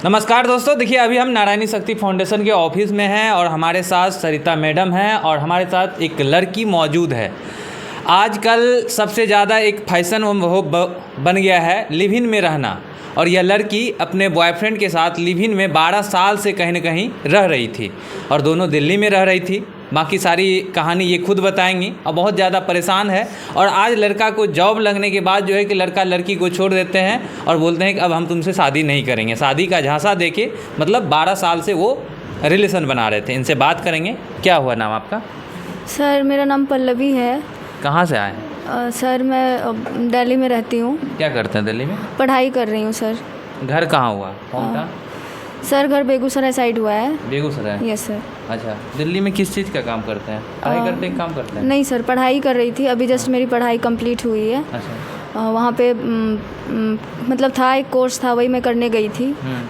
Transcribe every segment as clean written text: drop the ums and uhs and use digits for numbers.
नमस्कार दोस्तों, देखिए अभी हम नारायणी शक्ति फाउंडेशन के ऑफिस में हैं और हमारे साथ सरिता मैडम हैं और हमारे साथ एक लड़की मौजूद है। आजकल सबसे ज़्यादा एक फैशन वो बन गया है लिव इन में रहना, और यह लड़की अपने बॉयफ्रेंड के साथ लिव इन में 12 साल से कहीं न कहीं रह रही थी और दोनों दिल्ली में रह रही थी। बाकी सारी कहानी ये खुद बताएंगी और बहुत ज़्यादा परेशान है। और आज लड़का को जॉब लगने के बाद जो है कि लड़का लड़की को छोड़ देते हैं और बोलते हैं कि अब हम तुमसे शादी नहीं करेंगे। शादी का झांसा देके मतलब 12 साल से वो रिलेशन बना रहे थे। इनसे बात करेंगे। क्या हुआ, नाम आपका? सर मेरा नाम पल्लवी है। कहाँ से आए? सर मैं दिल्ली में रहती हूँ। क्या करते हैं दिल्ली में? पढ़ाई कर रही हूँ सर। घर कहाँ हुआ, कौन था? सर घर बेगूसराय साइड हुआ है। बेगूसराय? Yes sir. अच्छा, दिल्ली में किस चीज़ का काम करते हैं? पढ़ाई करते हैं, काम करते हैं? नहीं सर, पढ़ाई कर रही थी। अभी जस्ट मेरी पढ़ाई कंप्लीट हुई है। अच्छा। वहाँ पे मतलब था एक कोर्स था, वही मैं करने गई थी।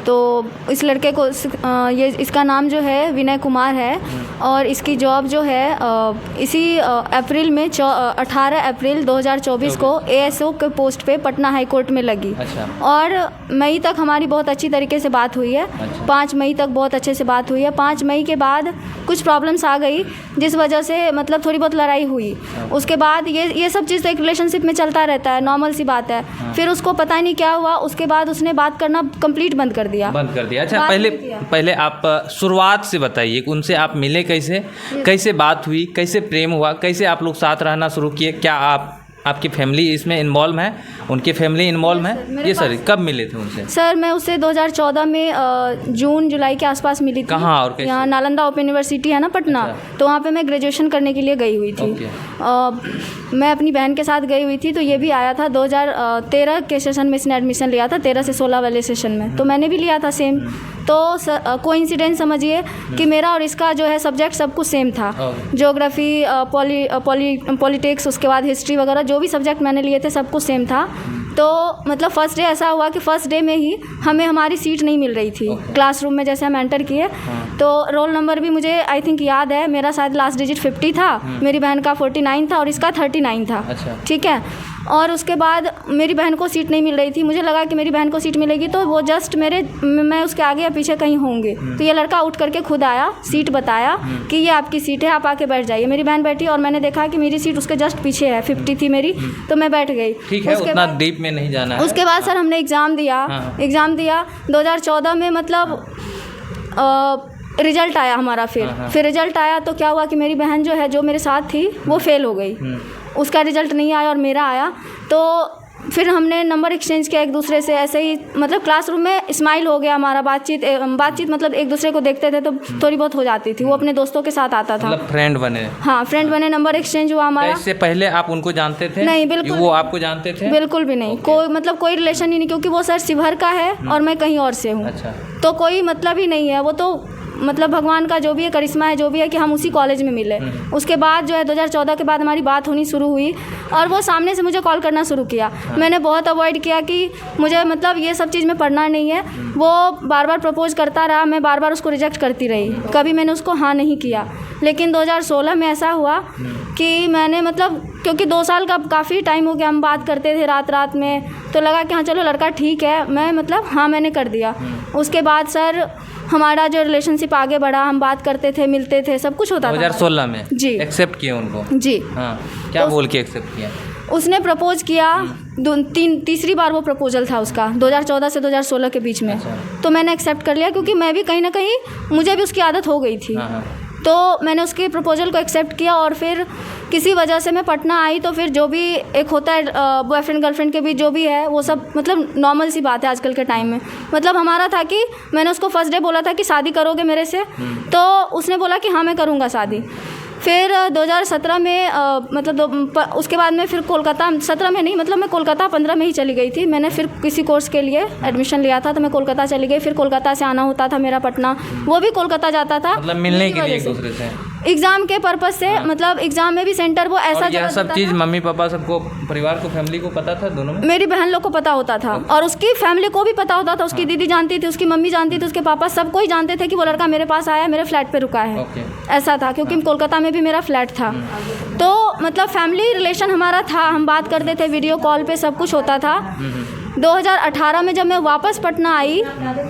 तो इस लड़के को ये इसका नाम जो है विनय कुमार है और इसकी जॉब जो है इसी अप्रैल में 18 अप्रैल 2024 को एएसओ के पोस्ट पे पटना हाई कोर्ट में लगी। अच्छा। और मई तक हमारी बहुत अच्छी तरीके से बात हुई है। अच्छा। 5 मई तक बहुत अच्छे से बात हुई है। 5 मई के बाद कुछ प्रॉब्लम्स आ गई जिस वजह से मतलब थोड़ी बहुत लड़ाई हुई। उसके बाद ये सब चीज़ तो एक रिलेशनशिप में चलता रहता है, नॉर्मल सी बात है। फिर उसको पता नहीं क्या हुआ, उसके बाद उसने बात करना कंप्लीट बंद कर दिया। अच्छा, पहले आप शुरुआत से बताइए, उनसे आप मिले कैसे बात हुई, कैसे प्रेम हुआ, कैसे आप लोग साथ रहना शुरू किए? क्या आपकी फैमिली इसमें इन्वॉल्व है? उनकी फैमिली इन्वॉल्व है? ये सर कब मिले थे उनसे? सर मैं उससे 2014 में जून जुलाई के आसपास मिली थी। कहाँ और कैसे? यहाँ नालंदा ओपन यूनिवर्सिटी है ना पटना। अच्छा। तो वहाँ पे मैं ग्रेजुएशन करने के लिए गई हुई थी। मैं अपनी बहन के साथ गई हुई थी। तो ये भी आया था 2013 के सेशन में इसने एडमिशन लिया था, 13 से 16 वाले सेशन में। तो मैंने भी लिया था सेम। तो कोइंसिडेंस समझिए कि मेरा और इसका जो है सब्जेक्ट सब कुछ सेम था। ज्योग्राफी, पॉलिटिक्स, उसके बाद हिस्ट्री वगैरह जो भी सब्जेक्ट मैंने लिए थे सब कुछ सेम था। तो मतलब फर्स्ट डे ऐसा हुआ कि फर्स्ट डे में ही हमें हमारी सीट नहीं मिल रही थी। क्लासरूम में जैसे हम एंटर किए तो रोल नंबर भी मुझे आई थिंक याद है, मेरा शायद लास्ट डिजिट 50 था, मेरी बहन का 49 था और इसका 39 था। अच्छा। ठीक है। और उसके बाद मेरी बहन को सीट नहीं मिल रही थी। मुझे लगा कि मेरी बहन को सीट मिलेगी तो वो जस्ट मैं उसके आगे या पीछे कहीं होंगे। तो ये लड़का उठ करके खुद आया, सीट बताया कि ये आपकी सीट है, आप आके बैठ जाइए। मेरी बहन बैठी और मैंने देखा कि मेरी सीट उसके जस्ट पीछे है, 50 थी मेरी, तो मैं बैठ गई। ठीक है, उतना डीप में नहीं जाना है। उसके बाद सर हमने एग्ज़ाम दिया 2014 में। मतलब रिजल्ट आया हमारा। फिर रिजल्ट आया तो क्या हुआ कि मेरी बहन जो है, जो मेरे साथ थी, वो फेल हो गई। उसका रिजल्ट नहीं आया और मेरा आया। तो फिर हमने नंबर एक्सचेंज किया एक दूसरे से। ऐसे ही मतलब क्लासरूम में स्माइल हो गया हमारा, बातचीत मतलब एक दूसरे को देखते थे तो थोड़ी बहुत हो जाती थी। वो अपने दोस्तों के साथ आता था। मतलब फ्रेंड बने? हाँ, फ्रेंड बने, नंबर एक्सचेंज हुआ हमारा। इससे पहले आप उनको जानते थे? नहीं, बिल्कुल। वो आपको जानते थे? बिल्कुल भी नहीं। कोई रिलेशन ही नहीं, क्योंकि वो सर शिवहर का है और मैं कहीं और से हूँ। अच्छा। तो कोई मतलब ही नहीं है। वो तो मतलब भगवान का जो भी है, करिश्मा है, जो भी है कि हम उसी कॉलेज में मिले। उसके बाद जो है 2014 के बाद हमारी बात होनी शुरू हुई और वो सामने से मुझे कॉल करना शुरू किया। मैंने बहुत अवॉइड किया कि मुझे मतलब ये सब चीज़ में पढ़ना नहीं है। वो बार बार प्रपोज करता रहा, मैं बार बार उसको रिजेक्ट करती रही, कभी मैंने उसको हाँ नहीं किया। लेकिन 2016 में ऐसा हुआ कि मैंने मतलब, क्योंकि 2 साल का काफ़ी टाइम हो गया, हम बात करते थे रात में, तो लगा कि हाँ चलो लड़का ठीक है, मैं मतलब हाँ मैंने कर दिया। उसके बाद सर हमारा जो रिलेशनशिप आगे बढ़ा, हम बात करते थे, मिलते थे, सब कुछ होता था। 2016 में? जी। एक्सेप्ट किया उनको? जी। हाँ, क्या बोल के एक्सेप्ट किया? उसने प्रपोज किया, तीसरी बार वो प्रपोजल था उसका, 2014 से 2016 के बीच में। अच्छा। तो मैंने एक्सेप्ट कर लिया, क्योंकि मैं भी कहीं ना कहीं मुझे भी उसकी आदत हो गई थी। हाँ। तो मैंने उसके प्रपोजल को एक्सेप्ट किया और फिर किसी वजह से मैं पटना आई। तो फिर जो भी एक होता है बॉयफ्रेंड गर्लफ्रेंड के बीच जो भी है वो सब मतलब नॉर्मल सी बात है आजकल के टाइम में। मतलब हमारा था कि मैंने उसको फर्स्ट डे बोला था कि शादी करोगे मेरे से? तो उसने बोला कि हाँ मैं करूँगा शादी। फिर 2017 में मतलब उसके बाद में फिर कोलकाता, 17 में नहीं, मतलब मैं कोलकाता 15 में ही चली गई थी। मैंने फिर किसी कोर्स के लिए एडमिशन लिया था तो मैं कोलकाता चली गई। फिर कोलकाता से आना होता था मेरा पटना, वो भी कोलकाता जाता था। मतलब मिलने के लिए एक दूसरे से? एग्ज़ाम के पर्पज़ से। मतलब एग्ज़ाम में भी सेंटर वो ऐसा जगह सब चीज़ मम्मी पापा सबको, परिवार को, फैमिली को पता था? दोनों में? मेरी बहन लोग को पता होता था और उसकी फैमिली को भी पता होता था। उसकी दीदी जानती थी, उसकी मम्मी जानती थी, उसके पापा, सबको ही जानते थे कि वो लड़का मेरे पास आया, मेरे फ्लैट पे रुका है। ऐसा था, क्योंकि कोलकाता में भी मेरा फ्लैट था। तो मतलब फैमिली रिलेशन हमारा था, हम बात करते थे, वीडियो कॉल पे सब कुछ होता था। 2018 में जब मैं वापस पटना आई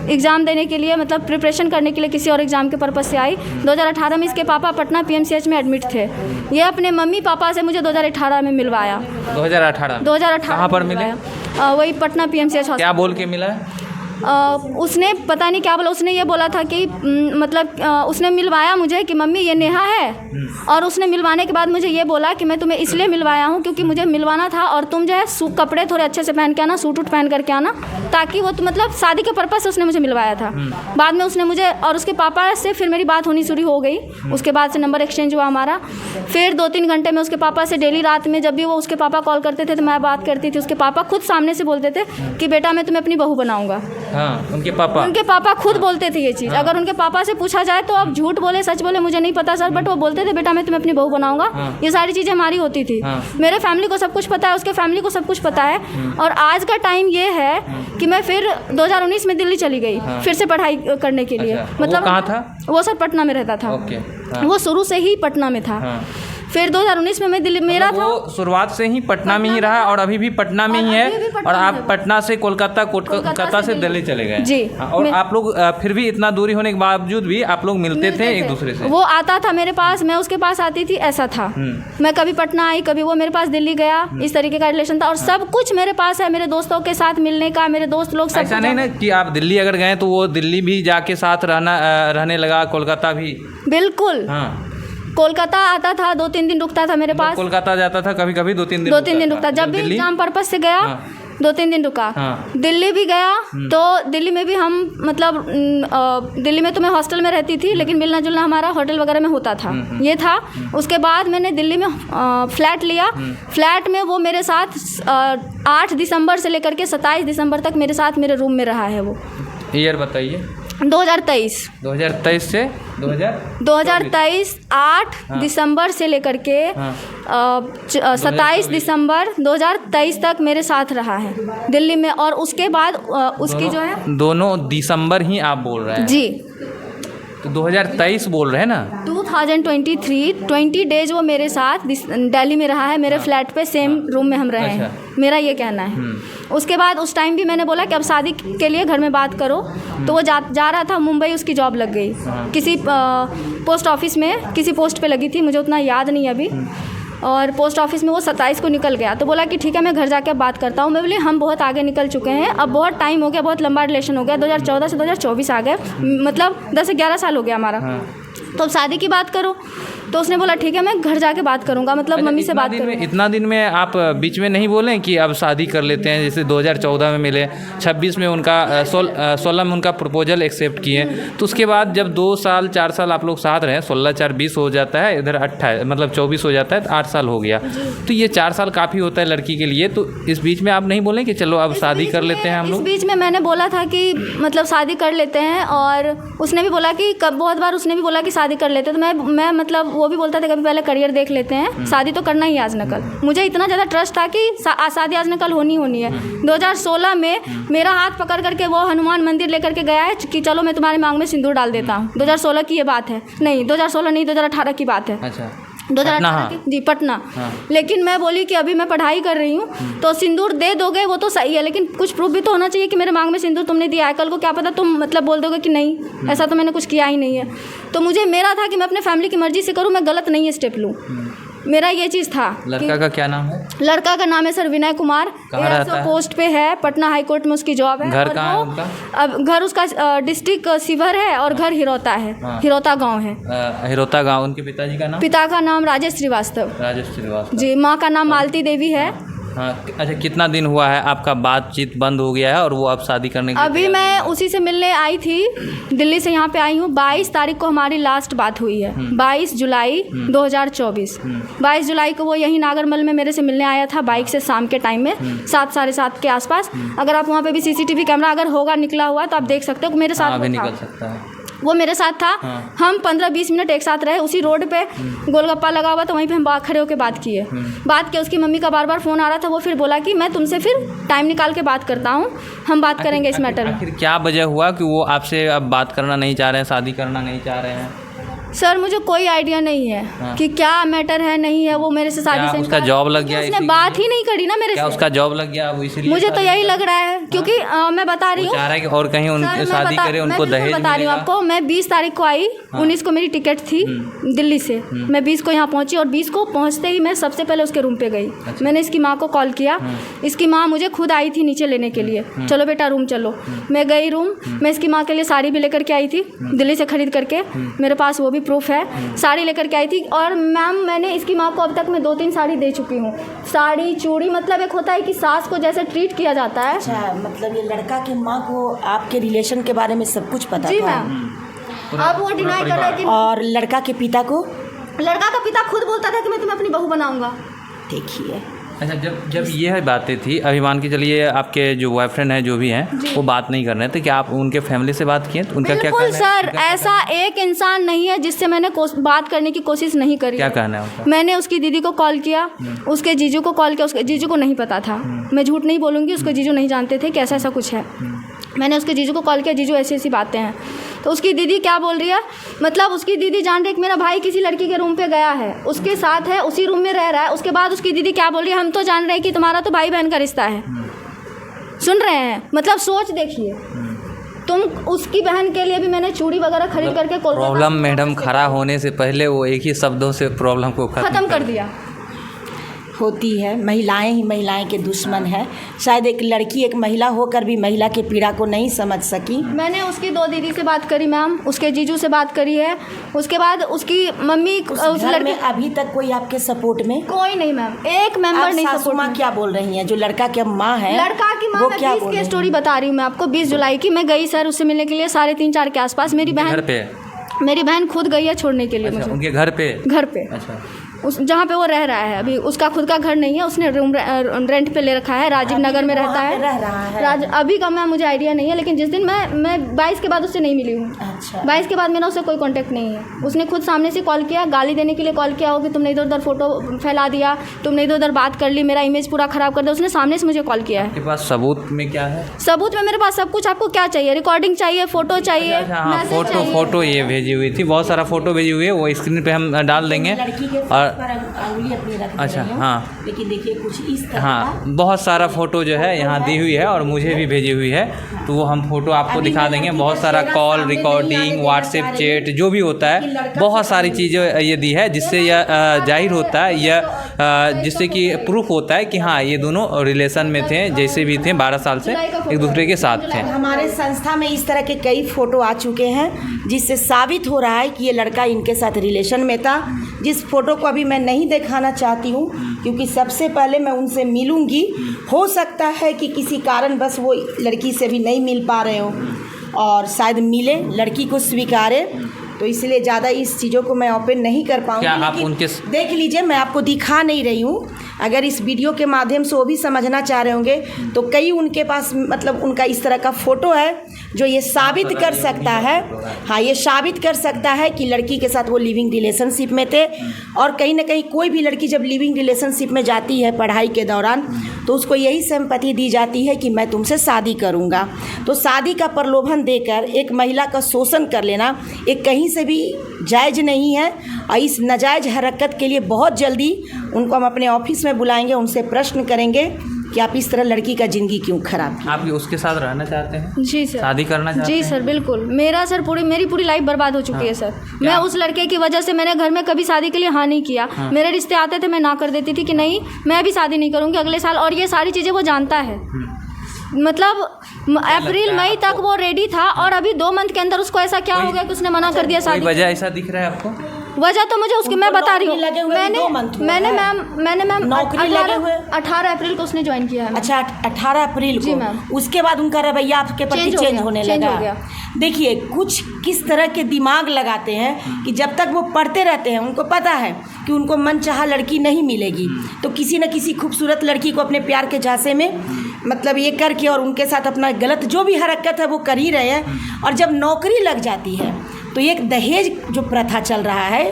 एग्ज़ाम देने के लिए, मतलब प्रिपरेशन करने के लिए किसी और एग्ज़ाम के पर्पज़ से आई, 2018 में इसके पापा पटना PMCH में एडमिट थे। ये अपने मम्मी पापा से मुझे 2018 में मिलवाया। 2018 कहाँ पर मिले? वही पटना PMCH। क्या बोल के मिला? उसने पता नहीं क्या बोला, उसने ये बोला था कि मतलब उसने मिलवाया मुझे कि मम्मी ये नेहा है, और उसने मिलवाने के बाद मुझे ये बोला कि मैं तुम्हें इसलिए मिलवाया हूँ क्योंकि मुझे मिलवाना था, और तुम जो है कपड़े थोड़े अच्छे से पहन के आना, सूट वूट पहन करके आना, ताकि वो मतलब शादी के पर्पज़ से उसने मुझे मिलवाया था। बाद में उसने मुझे और उसके पापा से फिर मेरी बात होनी शुरू हो गई। उसके बाद से नंबर एक्सचेंज हुआ हमारा। फिर 2-3 घंटे में उसके पापा से डेली रात में जब भी वो उसके पापा कॉल करते थे तो मैं बात करती थी। उसके पापा खुद सामने से बोलते थे कि बेटा मैं तुम्हें अपनी बहू बनाऊंगा। हाँ, उनके पापा खुद बोलते थे ये चीज़। हाँ। अगर उनके पापा से पूछा जाए तो अब झूठ बोले सच बोले मुझे नहीं पता सर, बट वो बोलते थे बेटा मैं तुम्हें अपनी बहू बनाऊंगा। हाँ। ये सारी चीज़ें हमारी होती थी। हाँ। मेरे फैमिली को सब कुछ पता है, उसके फैमिली को सब कुछ पता है। और आज का टाइम ये है कि मैं फिर 2019 में दिल्ली चली गई। हाँ। फिर से पढ़ाई करने के लिए। अच्छा, मतलब वो कहाँ था? वो सर पटना में रहता था। ओके। हाँ। वो शुरू से ही पटना में था। हाँ। फिर 2019 में मैं दिल्ली मेरा था। वो शुरुआत से ही पटना में ही रहा और अभी भी पटना में ही है। और आप पटना से कोलकाता से दिल्ली चले गए जी। और आप लोग फिर भी इतना दूरी होने के बावजूद भी आप लोग मिलते थे एक दूसरे से? वो आता था मेरे पास, मैं उसके पास आती थी, ऐसा था। मैं कभी पटना आई, कभी वो मेरे पास दिल्ली गया, इस तरीके का रिलेशन था। और सब कुछ मेरे पास है, मेरे दोस्तों के साथ मिलने का, मेरे दोस्त लोग सब। ऐसा नहीं ना कि आप दिल्ली अगर गए तो वो दिल्ली भी जाके साथ रहने लगा, कोलकाता भी? बिल्कुल। हाँ, कोलकाता आता था, 2-3 दिन रुकता था मेरे पास। कोलकाता जाता था कभी कभी 2-3 दिन रुकता। जब भी एग्जाम पर्पस से गया 2-3 दिन रुका। हाँ। दिल्ली भी गया तो दिल्ली में भी हम मतलब दिल्ली में तो मैं हॉस्टल में रहती थी, लेकिन मिलना जुलना हमारा होटल वगैरह में होता था। ये था। उसके बाद मैंने दिल्ली में फ्लैट लिया। फ्लैट में वो मेरे साथ 8 दिसंबर से लेकर के 27 दिसंबर तक मेरे साथ मेरे रूम में रहा है। वो ईयर बताइए। 2023 से 2023 8 दिसंबर से लेकर के 27 दिसंबर 2023 तक मेरे साथ रहा है दिल्ली में। और उसके बाद उसकी जो है दोनों दिसंबर ही आप बोल रहे हैं? जी। तो 2023 बोल रहे हैं ना? 2023 20 डेज वो मेरे साथ दिल्ली में रहा है, मेरे फ्लैट पे सेम रूम में हम रहे हैं। मेरा ये कहना है। उसके बाद उस टाइम भी मैंने बोला कि अब शादी के लिए घर में बात करो। तो वो जा रहा था मुंबई, उसकी जॉब लग गई किसी पोस्ट ऑफिस में, किसी पोस्ट पे लगी थी, मुझे उतना याद नहीं अभी। और पोस्ट ऑफिस में वो 27 को निकल गया। तो बोला कि ठीक है मैं घर जाके बात करता हूँ। मैं बोली हम बहुत आगे निकल चुके हैं, अब बहुत टाइम हो गया, बहुत लंबा रिलेशन हो गया, 2014 से 2024 आ गए, मतलब 10 से 11 साल हो गया हमारा। तो अब शादी की बात करो। तो उसने बोला ठीक है मैं घर जाके बात करूंगा, मतलब मम्मी से बात करूंगा। इतना दिन में आप बीच में नहीं बोलें कि अब शादी कर लेते हैं? जैसे 2014 में मिले, 26 में उनका 16 में उनका प्रपोजल एक्सेप्ट किए, तो उसके बाद जब 2 साल 4 साल आप लोग साथ रहे, 16 4 20 हो जाता है, इधर 28 मतलब 24 हो जाता है, तो 8 साल हो गया। तो ये 4 साल काफ़ी होता है लड़की के लिए। तो इस बीच में आप नहीं बोलें कि चलो अब शादी कर लेते हैं हम लोग? इस बीच में मैंने बोला था कि मतलब शादी कर लेते हैं, और उसने भी बोला कि बहुत बार उसने भी बोला कि शादी कर लेते। तो मैं मतलब वो भी बोलता था कभी पहले करियर देख लेते हैं, शादी तो करना ही आज न कल। मुझे इतना ज़्यादा ट्रस्ट था कि शादी आज न कल होनी है। 2016 में मेरा हाथ पकड़ करके वो हनुमान मंदिर लेकर के गया है कि चलो मैं तुम्हारे मांग में सिंदूर डाल देता हूँ। 2016 की ये बात है, नहीं 2016 नहीं 2018 की बात है। अच्छा, 2018 की जी, पटना। लेकिन मैं बोली कि अभी मैं पढ़ाई कर रही हूँ, तो सिंदूर दे दोगे वो तो सही है, लेकिन कुछ प्रूफ भी तो होना चाहिए कि मेरे मांग में सिंदूर तुमने दिया है। कल को क्या पता तुम मतलब बोल दोगे कि नहीं ऐसा तो मैंने कुछ किया ही नहीं है। तो मुझे मेरा था कि मैं अपने फैमिली की मर्जी से करूँ, मैं गलत नहीं स्टेप लूँ। मेरा ये चीज़ था। लड़का का क्या नाम है? लड़का का नाम है सर विनय कुमार। कहाँ रहता है? पोस्ट पे है, पटना हाई कोर्ट में उसकी जॉब है। घर कहाँ है उनका? अब घर उसका डिस्ट्रिक्ट शिवहर है और घर हिरौता है। हिरौता गांव है। हिरौता गांव। उनके पिताजी का नाम? पिता का नाम राजेश श्रीवास्तव जी। माँ का नाम मालती देवी है। हाँ। अच्छा, कितना दिन हुआ है आपका बातचीत बंद हो गया है और वो अब शादी करने के? अभी मैं उसी से मिलने आई थी, दिल्ली से यहाँ पे आई हूँ। 22 तारीख को हमारी लास्ट बात हुई है। 22 जुलाई 2024। 22 जुलाई को वो यहीं नागरमल में मेरे से मिलने आया था बाइक से, शाम के टाइम में 7 साढ़े 7 के आसपास। अगर आप वहाँ पे भी CCTV कैमरा अगर होगा निकला हुआ तो आप देख सकते हो। मेरे साथ भी निकल सकता है। वो मेरे साथ था। हम 15-20 मिनट एक साथ रहे उसी रोड पे, गोलगप्पा लगा हुआ था वहीं पे, हम खड़े होकर बात किए। बात किया, उसकी मम्मी का बार बार फ़ोन आ रहा था। वो फिर बोला कि मैं तुमसे फिर टाइम निकाल के बात करता हूँ, हम बात करेंगे इस मैटर में। आखिर क्या वजह हुआ कि वो आपसे अब बात करना नहीं चाह रहे हैं, शादी करना नहीं चाह रहे हैं? सर मुझे कोई आइडिया नहीं है कि क्या मैटर है नहीं है। वो मेरे से शादी से उसका जॉब लग गया, उसने बात ही नहीं करी ना मेरे से। क्या उसका जॉब लग गया वो इसीलिए? मुझे तो यही लग रहा है क्योंकि मैं बता रही हूँ चाह रहा है कि और कहीं उनकी शादी करे, उनको दहेज बता रही हूँ आपको। मैं 20 तारीख को आई, 19 को मेरी टिकट थी दिल्ली से। मैं 20 को यहाँ पहुँची और 20 को पहुँचते ही मैं सबसे पहले उसके रूम पे गई। मैंने इसकी माँ को कॉल किया, इसकी माँ मुझे खुद आई थी नीचे लेने के लिए, चलो बेटा रूम चलो। मैं गई रूम, मैं इसकी माँ के लिए साड़ी भी लेकर के आई थी दिल्ली से खरीद करके, मेरे पास वो भी प्रूफ है। साड़ी लेकर के आई थी और मैम मैंने इसकी माँ को अब तक मैं 2-3 साड़ी दे चुकी हूँ। साड़ी चूड़ी, मतलब एक होता है कि सास को जैसे ट्रीट किया जाता है। अच्छा, मतलब ये लड़का की माँ को आपके रिलेशन के बारे में सब कुछ पता जी था? मैम। अब वो डिनाई कर रहा है कि और लड़का के पिता को? लड़का का पिता खुद बोलता था कि मैं तुम्हें अपनी बहू बनाऊंगा। देखिए, अच्छा, जब ये बातें थी, अभी मान के चलिए आपके जो बॉयफ्रेंड है जो भी हैं वो बात नहीं कर रहे थे, क्या आप उनके फैमिली से बात किए? तो उनका क्या कहना है? बिल्कुल सर, ऐसा एक इंसान नहीं है जिससे मैंने बात करने की कोशिश नहीं करी। क्या कहना है उनका? मैंने उसकी दीदी को कॉल किया, उसके जीजू को कॉल किया, उसके जीजू को नहीं पता था। मैं झूठ नहीं बोलूँगी, उसके जीजू नहीं जानते थे कि ऐसा ऐसा कुछ है। मैंने उसके जीजू को कॉल किया, जीजू ऐसी ऐसी बातें हैं। तो उसकी दीदी क्या बोल रही है, मतलब उसकी दीदी जान रही है कि मेरा भाई किसी लड़की के रूम पे गया है, उसके साथ है, उसी रूम में रह रहा है। उसके बाद उसकी दीदी क्या बोल रही है, हम तो जान रहे हैं कि तुम्हारा तो भाई बहन का रिश्ता है। सुन रहे हैं? मतलब सोच देखिए, तुम उसकी बहन के लिए भी मैंने चूड़ी वगैरह खरीद करके प्रॉब्लम मैडम खड़ा होने से पहले वो एक ही शब्दों से प्रॉब्लम को खत्म कर दिया। होती है, महिलाएं ही महिलाएं के दुश्मन है। शायद एक लड़की एक महिला होकर भी महिला के पीड़ा को नहीं समझ सकी। मैंने उसकी 2 दीदी से बात करी मैम, उसके जीजू से बात करी है, उसके बाद उसकी मम्मी उस घर में अभी तक कोई आपके सपोर्ट में? कोई नहीं मैम, एक मेंबर नहीं सपोर्ट में। क्या बोल रही हैं जो लड़का की माँ है? लड़का की माँ, मैं 20 की स्टोरी बता रही हूँ मैं आपको। 20 जुलाई की मैं गई सर उससे मिलने के लिए 3:30-4 के आसपास। मेरी बहन खुद गई है छोड़ने के लिए। अच्छा, मुझे उनके घर पे? अच्छा, उस जहाँ पे वो रह रहा है अभी, उसका खुद का घर नहीं है, उसने रूम रेंट पे ले रखा है, राजीव नगर में रहता है। रह रहा है अभी का मैम मुझे आइडिया नहीं है, लेकिन जिस दिन मैं 22 के बाद उससे नहीं मिली हूँ। अच्छा। 22 के बाद मेरा उससे कोई कांटेक्ट नहीं है। उसने खुद सामने से कॉल किया, गाली देने के लिए कॉल किया हो कि तुमने इधर उधर फोटो फैला दिया, तुमने इधर उधर बात कर ली, मेरा इमेज पूरा खराब कर दिया। उसने सामने से मुझे कॉल किया है। आपके पास सबूत में क्या है? सबूत में मेरे पास सब कुछ। आपको क्या चाहिए? रिकॉर्डिंग चाहिए, फोटो चाहिए? फोटो ये भेजी हुई थी, बहुत सारा फोटो भेजी हुई है, वो स्क्रीन पे हम डाल देंगे। और अच्छा, हाँ, लेकिन देखिए कुछ इस तरह हाँ, बहुत सारा फ़ोटो जो है यहाँ दी हुई है और मुझे भी भेजी हुई है, तो वो हम फ़ोटो आपको दिखा देंगे। बहुत सारा कॉल रिकॉर्डिंग, व्हाट्सएप चैट जो भी होता है, बहुत सारी चीज़ें ये दी है, जिससे यह जाहिर होता है, यह जिससे कि प्रूफ होता है कि हाँ ये दोनों रिलेशन में थे, जैसे भी थे 12 साल से एक दूसरे के साथ थे। हमारे संस्था में इस तरह के कई फ़ोटो आ चुके हैं जिससे साबित हो रहा है कि ये लड़का इनके साथ रिलेशन में था। जिस फ़ोटो को अभी मैं नहीं दिखाना चाहती हूँ क्योंकि सबसे पहले मैं उनसे मिलूंगी। हो सकता है कि किसी कारण बस वो लड़की से भी नहीं मिल पा रहे हो और शायद मिले, लड़की को स्वीकारे, तो इसलिए ज़्यादा इस चीज़ों को मैं ओपन नहीं कर पाऊँगी। आप उनके देख लीजिए, मैं आपको दिखा नहीं रही हूँ। अगर इस वीडियो के माध्यम से वो भी समझना चाह रहे होंगे तो कई उनके पास मतलब उनका इस तरह का फ़ोटो है जो ये साबित कर सकता है, हाँ ये साबित कर सकता है कि लड़की के साथ वो लिविंग रिलेशनशिप में थे। और कहीं ना कहीं कोई भी लड़की जब लिविंग रिलेशनशिप में जाती है पढ़ाई के दौरान तो उसको यही सिंपैथी दी जाती है कि मैं तुमसे शादी करूँगा। तो शादी का प्रलोभन देकर एक महिला का शोषण कर लेना एक कहीं से भी जायज़ नहीं है। और इस नाजायज़ हरकत के लिए बहुत जल्दी उनको हम अपने ऑफिस में बुलाएंगे, उनसे प्रश्न करेंगे कि आप इस तरह लड़की का ज़िंदगी क्यों खराब की। आप उसके साथ रहना चाहते हैं? जी सर। शादी करना चाहते हैं? जी सर, बिल्कुल। मेरा सर मेरी पूरी लाइफ बर्बाद हो चुकी है सर। मैं उस लड़के की वजह से मैंने घर में कभी शादी के लिए हाँ नहीं किया। मेरे रिश्ते आते थे, मैं ना कर देती थी कि नहीं मैं भी शादी नहीं करूँगी अगले साल, और ये सारी चीज़ें वो जानता है। मतलब अप्रैल मई तक वो रेडी था और अभी 2 मंथ के अंदर उसको ऐसा क्या हो गया कि उसने मना कर दिया शादी। वजह ऐसा दिख रहा है आपको? वजह तो मुझे उसकी मैं बता रही हूँ, मैंने मैम 18 अप्रैल को उसने ज्वाइन किया है। अच्छा, 18 अप्रैल को? मैम। उसके बाद उनका रवैया आपके प्रति चेंज होने लगा। देखिए कुछ किस तरह के दिमाग लगाते हैं कि जब तक वो पढ़ते रहते हैं उनको पता है कि उनको मनचाहा लड़की नहीं मिलेगी, तो किसी न किसी खूबसूरत लड़की को अपने प्यार के झांसे में मतलब ये करके और उनके साथ अपना गलत जो भी हरकत है वो कर ही रहे हैं। और जब नौकरी लग जाती है तो एक दहेज जो प्रथा चल रहा है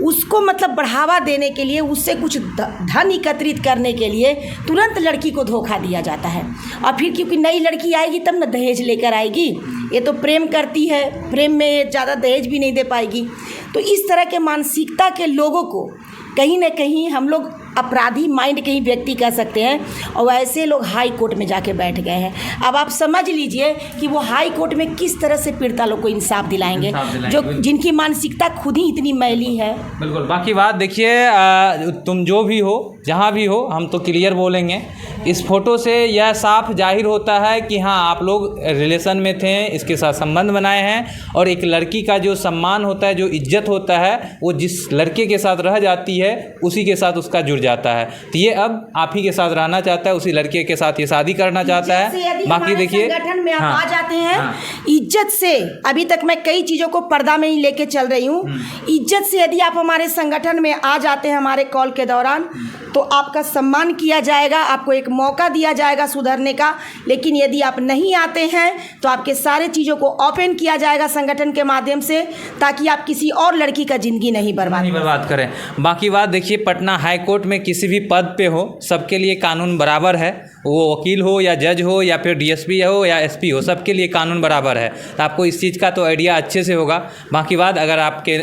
उसको मतलब बढ़ावा देने के लिए, उससे कुछ धन एकत्रित करने के लिए तुरंत लड़की को धोखा दिया जाता है। और फिर क्योंकि नई लड़की आएगी तब ना दहेज लेकर आएगी, ये तो प्रेम करती है, प्रेम में ज़्यादा दहेज भी नहीं दे पाएगी। तो इस तरह के मानसिकता के लोगों को कहीं ना कहीं हम लोग अपराधी माइंड के ही व्यक्ति कह सकते हैं, और ऐसे लोग हाई कोर्ट में जाके बैठ गए हैं। अब आप समझ लीजिए कि वो हाई कोर्ट में किस तरह से पीड़िता लोग को इंसाफ दिलाएंगे जो जिनकी मानसिकता खुद ही इतनी मैली है। बिल्कुल। बाकी बात देखिए, तुम जो भी हो, जहाँ भी हो, हम तो क्लियर बोलेंगे। इस फोटो से यह साफ जाहिर होता है कि हाँ, आप लोग रिलेशन में थे, इसके साथ संबंध बनाए हैं, और एक लड़की का जो सम्मान होता है, जो इज्जत होता है, वो जिस लड़के के साथ रह जाती है उसी के साथ उसका जुड़ जाता है। तो ये अब आप ही के साथ रहना चाहता है, उसी लड़के के साथ ये शादी करना चाहता है। बाकी देखिए, संगठन में आप आ जाते हैं इज्जत से, अभी तक मैं कई चीज़ों को पर्दा में ही लेके चल रही हूँ, इज्जत से यदि आप हमारे संगठन में आ जाते हैं हमारे कॉल के दौरान, तो आपका सम्मान किया जाएगा, आपको एक मौका दिया जाएगा सुधरने का। लेकिन यदि आप नहीं आते हैं तो आपके सारे चीज़ों को ओपन किया जाएगा संगठन के माध्यम से, ताकि आप किसी और लड़की का ज़िंदगी नहीं बर्बाद करें। बाकी बात देखिए, पटना हाई कोर्ट में किसी भी पद पे हो, सबके लिए कानून बराबर है। वो वकील हो या जज हो या फिर डीएसपी हो या एसपी हो, सबके लिए कानून बराबर है। तो आपको इस चीज़ का तो आइडिया अच्छे से होगा। बाकी बात, अगर आपके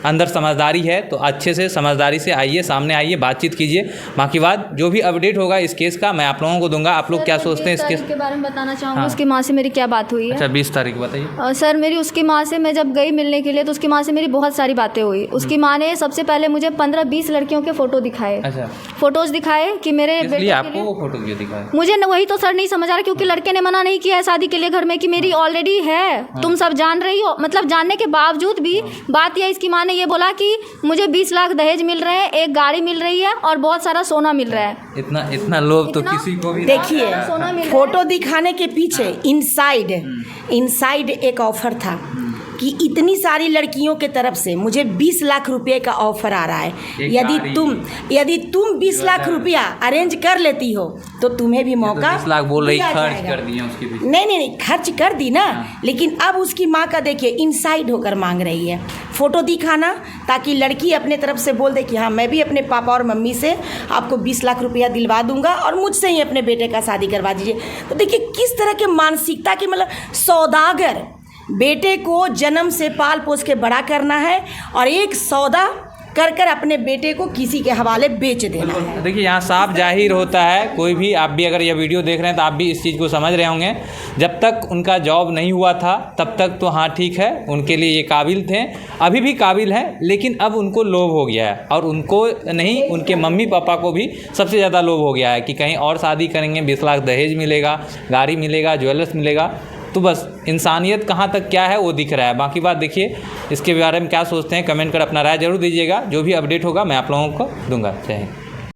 अंदर समझदारी है तो अच्छे से समझदारी से आइए, सामने आइए, बातचीत कीजिए। बाकी बात जो भी अपडेट होगा इस केस का मैं आप लोगों को दूंगा। आप लोग क्या सोचते हैं इस केस के बारे में बताना चाहूँगी। उसकी माँ से मेरी क्या बात हुई है। अच्छा, 20 तारीख बताइए। सर, मेरी उसकी माँ से, मैं जब गई मिलने के लिए तो उसकी माँ से मेरी बहुत सारी बातें हुई। उसकी माँ ने सबसे पहले मुझे 15-20 लड़कियों के फ़ोटो दिखाए। अच्छा, फ़ोटोज़ दिखाए कि मेरे बेटे आपको वो फोटो क्यों दिखाए? मुझे वही तो सर नहीं समझ आ रहा, क्योंकि लड़के ने मना नहीं किया है शादी के लिए घर में कि मेरी ऑलरेडी है। तुम सब जान रही हो, मतलब जानने के बावजूद भी बात यह, इसकी माँ ने ये बोला कि मुझे 20 लाख दहेज मिल रहे हैं, एक गाड़ी मिल रही है और बहुत सारा सोना मिल रहा है। इतना लोभ तो किसी को भी। देखिए, फोटो दिखाने के पीछे इनसाइड एक ऑफर था कि इतनी सारी लड़कियों के तरफ से मुझे 20 लाख रुपए का ऑफर आ रहा है। यदि तुम 20 लाख रुपया अरेंज कर लेती हो तो तुम्हें भी मौका 20 लाख बोल रही, खर्च कर दिया उसके भी। नहीं, खर्च कर दी ना। लेकिन अब उसकी माँ का देखिए इनसाइड होकर मांग रही है फोटो दिखाना, ताकि लड़की अपने तरफ से बोल दे कि हाँ, मैं भी अपने पापा और मम्मी से आपको 20 लाख रुपया दिलवा दूंगा और मुझसे ही अपने बेटे का शादी करवा दीजिए। तो देखिए किस तरह के मानसिकता के, मतलब सौदागर, बेटे को जन्म से पाल पोस के बड़ा करना है और एक सौदा कर अपने बेटे को किसी के हवाले बेच देना है। देखिए, यहाँ साफ जाहिर होता है, कोई भी आप भी अगर यह वीडियो देख रहे हैं तो आप भी इस चीज़ को समझ रहे होंगे। जब तक उनका जॉब नहीं हुआ था तब तक तो हाँ ठीक है, उनके लिए ये काबिल थे, अभी भी काबिल हैं, लेकिन अब उनको लोभ हो गया है। और उनको नहीं, उनके मम्मी पापा को भी सबसे ज़्यादा लोभ हो गया है कि कहीं और शादी करेंगे, 20 लाख दहेज मिलेगा, गाड़ी मिलेगा, ज्वेलर्स मिलेगा। तो बस इंसानियत कहाँ तक क्या है वो दिख रहा है। बाकी बात देखिए, इसके बारे में क्या सोचते हैं कमेंट कर अपना राय जरूर दीजिएगा। जो भी अपडेट होगा मैं आप लोगों को दूंगा। जय हिंद।